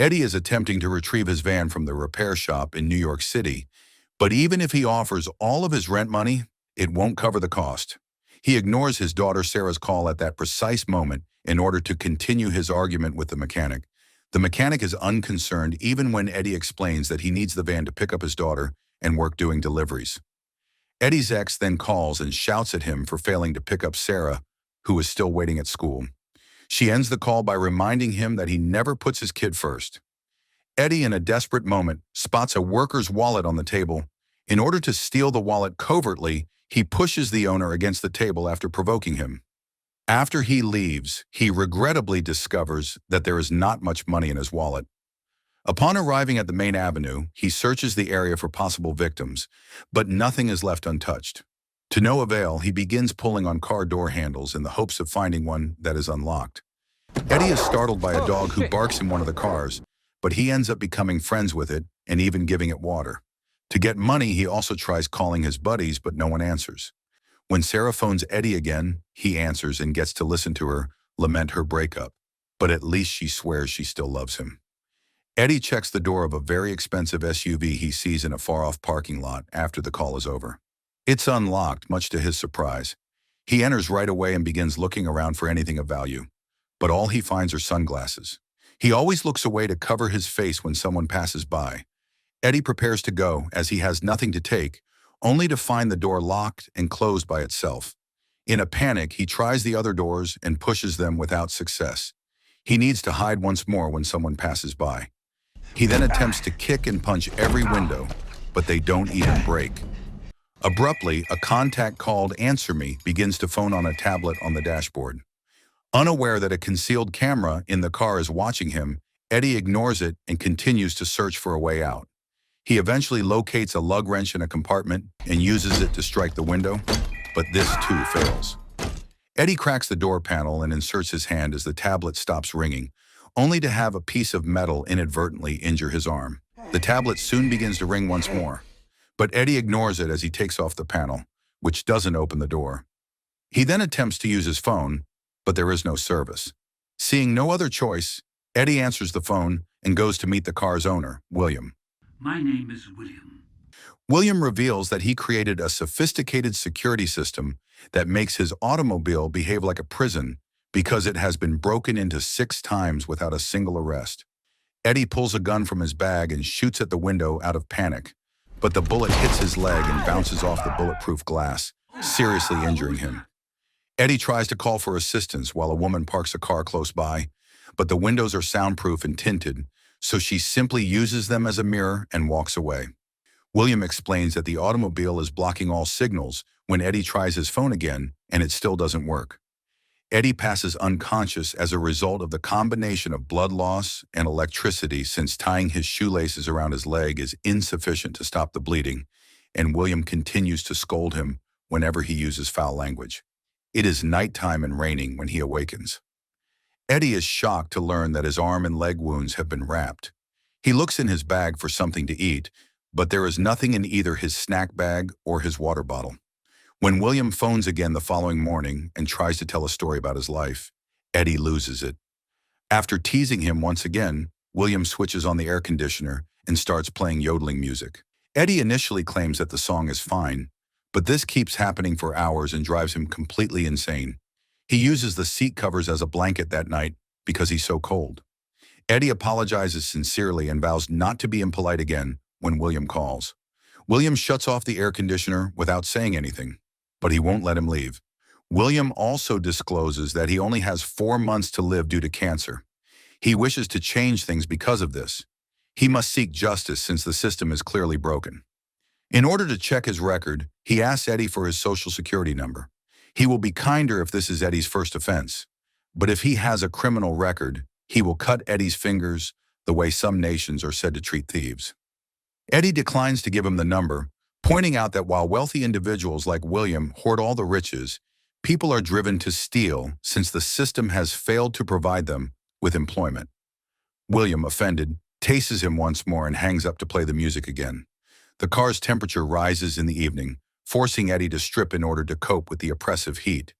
Eddie is attempting to retrieve his van from the repair shop in New York City, but even if he offers all of his rent money, it won't cover the cost. He ignores his daughter Sarah's call at that precise moment in order to continue his argument with the mechanic. The mechanic is unconcerned even when Eddie explains that he needs the van to pick up his daughter and work doing deliveries. Eddie's ex then calls and shouts at him for failing to pick up Sarah, who is still waiting at school. She ends the call by reminding him that he never puts his kid first. Eddie, in a desperate moment, spots a worker's wallet on the table. In order to steal the wallet covertly, he pushes the owner against the table after provoking him. After he leaves, he regrettably discovers that there is not much money in his wallet. Upon arriving at the main avenue, he searches the area for possible victims, but nothing is left untouched. To no avail, he begins pulling on car door handles in the hopes of finding one that is unlocked. Eddie is startled by a dog who barks in one of the cars, but he ends up becoming friends with it and even giving it water. To get money, he also tries calling his buddies, but no one answers. When Sarah phones Eddie again, he answers and gets to listen to her lament her breakup, but at least she swears she still loves him. Eddie checks the door of a very expensive SUV he sees in a far-off parking lot after the call is over. It's unlocked, much to his surprise. He enters right away and begins looking around for anything of value, but all he finds are sunglasses. He always looks away to cover his face when someone passes by. Eddie prepares to go, as he has nothing to take, only to find the door locked and closed by itself. In a panic, he tries the other doors and pushes them without success. He needs to hide once more when someone passes by. He then attempts to kick and punch every window, but they don't even break. Abruptly, a contact called "Answer Me" begins to phone on a tablet on the dashboard. Unaware that a concealed camera in the car is watching him, Eddie ignores it and continues to search for a way out. He eventually locates a lug wrench in a compartment and uses it to strike the window, but this too fails. Eddie cracks the door panel and inserts his hand as the tablet stops ringing, only to have a piece of metal inadvertently injure his arm. The tablet soon begins to ring once more, but Eddie ignores it as he takes off the panel, which doesn't open the door. He then attempts to use his phone, but there is no service. Seeing no other choice, Eddie answers the phone and goes to meet the car's owner, William. My name is William. William reveals that he created a sophisticated security system that makes his automobile behave like a prison because it has been broken into 6 times without a single arrest. Eddie pulls a gun from his bag and shoots at the window out of panic, but the bullet hits his leg and bounces off the bulletproof glass, seriously injuring him. Eddie tries to call for assistance while a woman parks a car close by, but the windows are soundproof and tinted, so she simply uses them as a mirror and walks away. William explains that the automobile is blocking all signals when Eddie tries his phone again, and it still doesn't work. Eddie passes unconscious as a result of the combination of blood loss and electricity, since tying his shoelaces around his leg is insufficient to stop the bleeding, and William continues to scold him whenever he uses foul language. It is nighttime and raining when he awakens. Eddie is shocked to learn that his arm and leg wounds have been wrapped. He looks in his bag for something to eat, but there is nothing in either his snack bag or his water bottle. When William phones again the following morning and tries to tell a story about his life, Eddie loses it. After teasing him once again, William switches on the air conditioner and starts playing yodeling music. Eddie initially claims that the song is fine, but this keeps happening for hours and drives him completely insane. He uses the seat covers as a blanket that night because he's so cold. Eddie apologizes sincerely and vows not to be impolite again when William calls. William shuts off the air conditioner without saying anything, but he won't let him leave. William also discloses that he only has 4 months to live due to cancer. He wishes to change things because of this. He must seek justice since the system is clearly broken. In order to check his record, he asks Eddie for his social security number. He will be kinder if this is Eddie's first offense, but if he has a criminal record, he will cut Eddie's fingers the way some nations are said to treat thieves. Eddie declines to give him the number, pointing out that while wealthy individuals like William hoard all the riches, people are driven to steal since the system has failed to provide them with employment. William, offended, tases him once more and hangs up to play the music again. The car's temperature rises in the evening, forcing Eddie to strip in order to cope with the oppressive heat.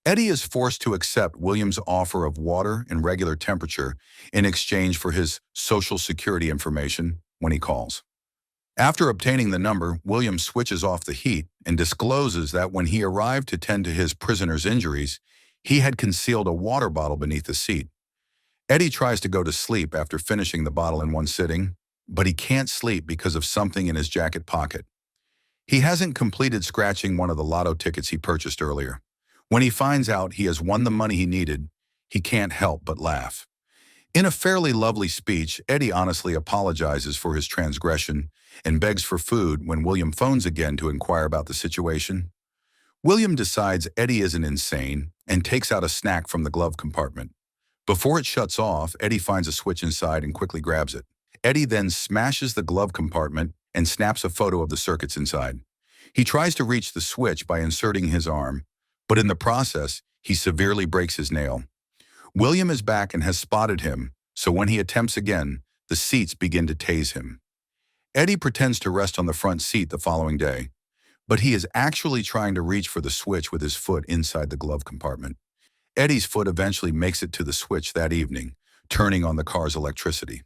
Eddie is forced to accept William's offer of water and regular temperature in exchange for his social security information when he calls. After obtaining the number, William switches off the heat and discloses that when he arrived to tend to his prisoner's injuries, he had concealed a water bottle beneath the seat. Eddie tries to go to sleep after finishing the bottle in one sitting, but he can't sleep because of something in his jacket pocket. He hasn't completed scratching one of the lotto tickets he purchased earlier. When he finds out he has won the money he needed, he can't help but laugh. In a fairly lovely speech, Eddie honestly apologizes for his transgression and begs for food when William phones again to inquire about the situation. William decides Eddie isn't insane and takes out a snack from the glove compartment. Before it shuts off, Eddie finds a switch inside and quickly grabs it. Eddie then smashes the glove compartment and snaps a photo of the circuits inside. He tries to reach the switch by inserting his arm, but in the process, he severely breaks his nail. William is back and has spotted him, so when he attempts again, the seats begin to tase him. Eddie pretends to rest on the front seat the following day, but he is actually trying to reach for the switch with his foot inside the glove compartment. Eddie's foot eventually makes it to the switch that evening, turning on the car's electricity.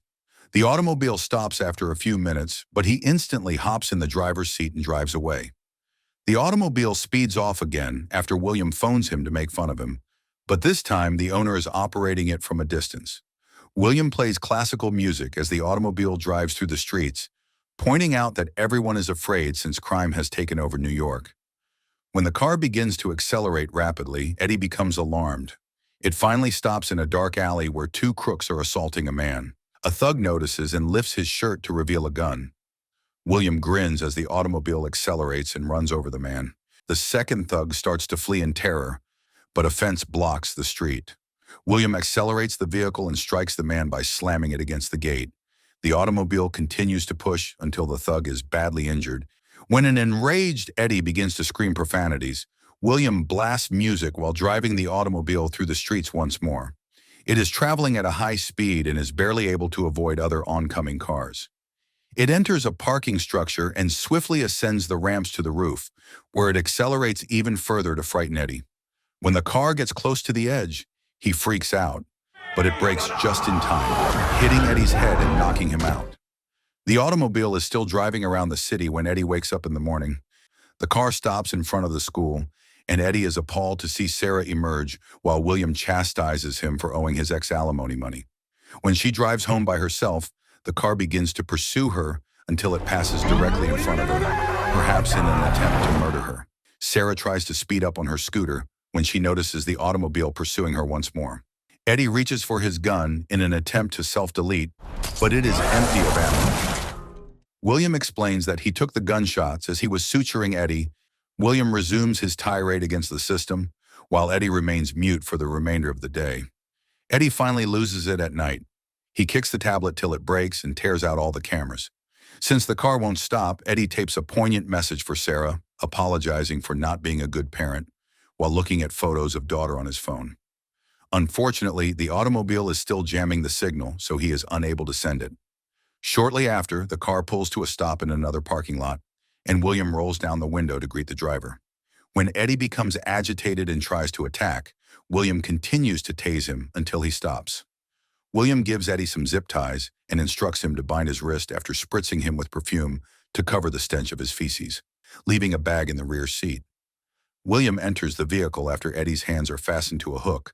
The automobile stops after a few minutes, but he instantly hops in the driver's seat and drives away. The automobile speeds off again after William phones him to make fun of him, but this time the owner is operating it from a distance. William plays classical music as the automobile drives through the streets, pointing out that everyone is afraid since crime has taken over New York. When the car begins to accelerate rapidly, Eddie becomes alarmed. It finally stops in a dark alley where two crooks are assaulting a man. A thug notices and lifts his shirt to reveal a gun. William grins as the automobile accelerates and runs over the man. The second thug starts to flee in terror, but a fence blocks the street. William accelerates the vehicle and strikes the man by slamming it against the gate. The automobile continues to push until the thug is badly injured. When an enraged Eddie begins to scream profanities, William blasts music while driving the automobile through the streets once more. It is traveling at a high speed and is barely able to avoid other oncoming cars. It enters a parking structure and swiftly ascends the ramps to the roof, where it accelerates even further to frighten Eddie. When the car gets close to the edge, he freaks out, but it brakes just in time, hitting Eddie's head and knocking him out. The automobile is still driving around the city when Eddie wakes up in the morning. The car stops in front of the school, and Eddie is appalled to see Sarah emerge while William chastises him for owing his ex-alimony money. When she drives home by herself, the car begins to pursue her until it passes directly in front of her, perhaps in an attempt to murder her. Sarah tries to speed up on her scooter when she notices the automobile pursuing her once more. Eddie reaches for his gun in an attempt to self-delete, but it is empty of ammo. William explains that he took the gunshots as he was suturing Eddie. William resumes his tirade against the system, while Eddie remains mute for the remainder of the day. Eddie finally loses it at night. He kicks the tablet till it breaks and tears out all the cameras. Since the car won't stop, Eddie tapes a poignant message for Sarah, apologizing for not being a good parent, while looking at photos of daughter on his phone. Unfortunately, the automobile is still jamming the signal, so he is unable to send it. Shortly after, the car pulls to a stop in another parking lot, and William rolls down the window to greet the driver. When Eddie becomes agitated and tries to attack, William continues to tase him until he stops. William gives Eddie some zip ties and instructs him to bind his wrist after spritzing him with perfume to cover the stench of his feces, leaving a bag in the rear seat. William enters the vehicle after Eddie's hands are fastened to a hook.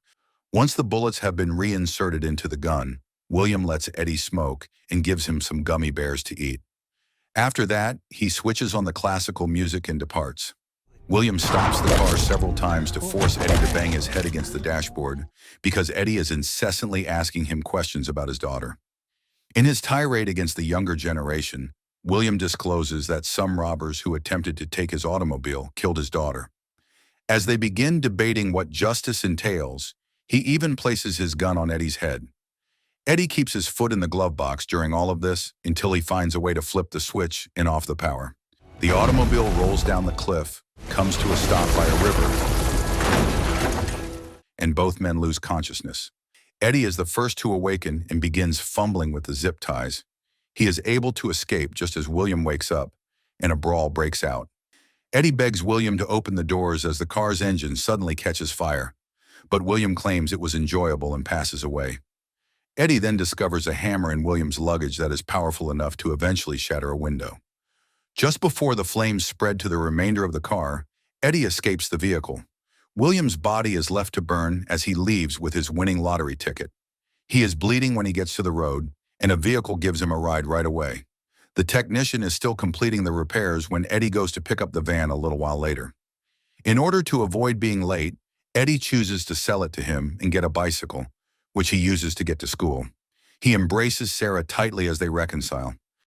Once the bullets have been reinserted into the gun, William lets Eddie smoke and gives him some gummy bears to eat. After that, he switches on the classical music and departs. William stops the car several times to force Eddie to bang his head against the dashboard because Eddie is incessantly asking him questions about his daughter. In his tirade against the younger generation, William discloses that some robbers who attempted to take his automobile killed his daughter. As they begin debating what justice entails, he even places his gun on Eddie's head. Eddie keeps his foot in the glove box during all of this until he finds a way to flip the switch and off the power. The automobile rolls down the cliff, comes to a stop by a river, and both men lose consciousness. Eddie is the first to awaken and begins fumbling with the zip ties. He is able to escape just as William wakes up, and a brawl breaks out. Eddie begs William to open the doors as the car's engine suddenly catches fire, but William claims it was enjoyable and passes away. Eddie then discovers a hammer in William's luggage that is powerful enough to eventually shatter a window. Just before the flames spread to the remainder of the car, Eddie escapes the vehicle. William's body is left to burn as he leaves with his winning lottery ticket. He is bleeding when he gets to the road, and a vehicle gives him a ride right away. The technician is still completing the repairs when Eddie goes to pick up the van a little while later. In order to avoid being late, Eddie chooses to sell it to him and get a bicycle, which he uses to get to school. He embraces Sarah tightly as they reconcile.